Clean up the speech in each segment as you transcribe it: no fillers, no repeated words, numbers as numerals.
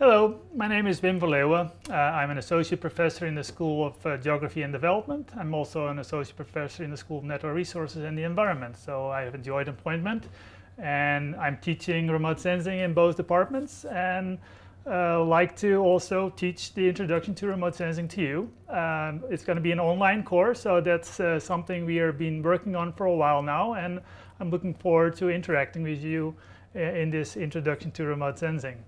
Hello, my name is Wim van Leeuwen. I'm an associate professor in the School of Geography and Development. I'm also an associate professor in the School of Natural Resources and the Environment. So I have enjoyed employment, and I'm teaching remote sensing in both departments, and like to also teach the introduction to remote sensing to you. It's going to be an online course, so that's something we have been working on for a while now, and I'm looking forward to interacting with you in this introduction to remote sensing.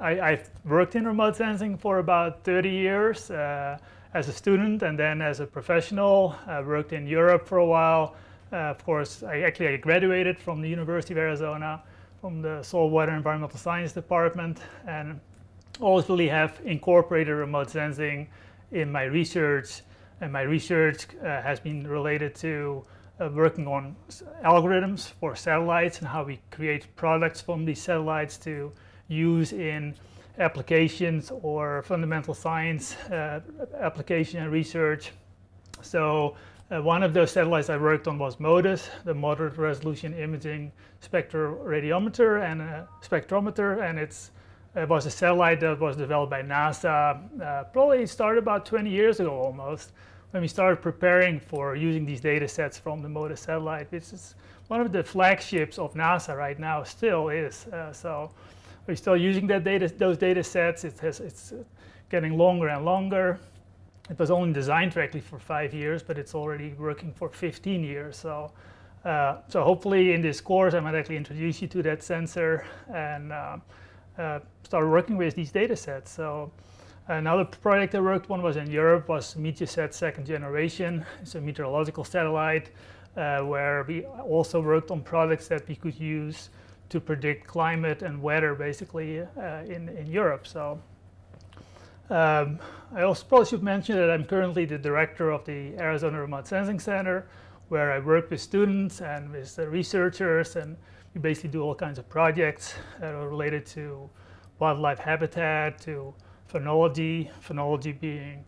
I've worked in remote sensing for about 30 years as a student, and then as a professional. I worked in Europe for a while. Of course, I graduated from the University of Arizona from the Saltwater Environmental Science Department, and always really have incorporated remote sensing in my research. And my research has been related to working on algorithms for satellites and how we create products from these satellites to use in applications or fundamental science application and research. So one of those satellites I worked on was MODIS, the Moderate Resolution Imaging Spectroradiometer and a spectrometer, and it was a satellite that was developed by NASA. Probably started about 20 years ago almost, when we started preparing for using these data sets from the MODIS satellite, which is one of the flagships of NASA right now, still is. So we're still using those data sets. It's getting longer and longer. It was only designed directly for 5 years, but it's already working for 15 years. So hopefully in this course, I might actually introduce you to that sensor and start working with these data sets. So another project I worked on was in Europe, was Meteosat second generation. It's a meteorological satellite where we also worked on products that we could use to predict climate and weather, basically, in Europe. So I also probably should mention that I'm currently the director of the Arizona Remote Sensing Center, where I work with students and with researchers, and we basically do all kinds of projects that are related to wildlife habitat, to phenology being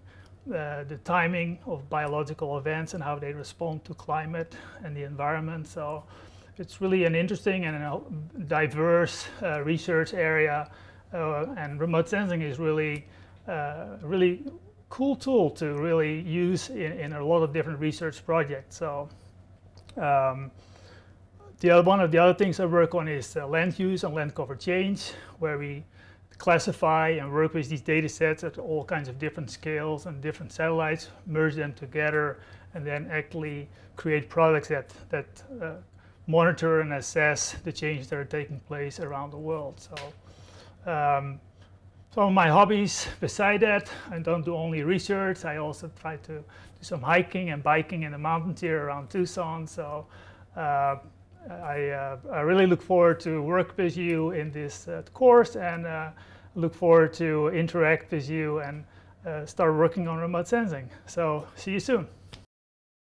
the timing of biological events and how they respond to climate and the environment. So it's really an interesting and diverse research area, and remote sensing is really cool tool to really use in a lot of different research projects. So one of the other things I work on is land use and land cover change, where we classify and work with these data sets at all kinds of different scales and different satellites, merge them together, and then actually create products that monitor and assess the changes that are taking place around the world. So some of my hobbies beside that, I don't do only research, I also try to do some hiking and biking in the mountains here around Tucson. So I really look forward to work with you in this course, and look forward to interact with you and start working on remote sensing. So see you soon.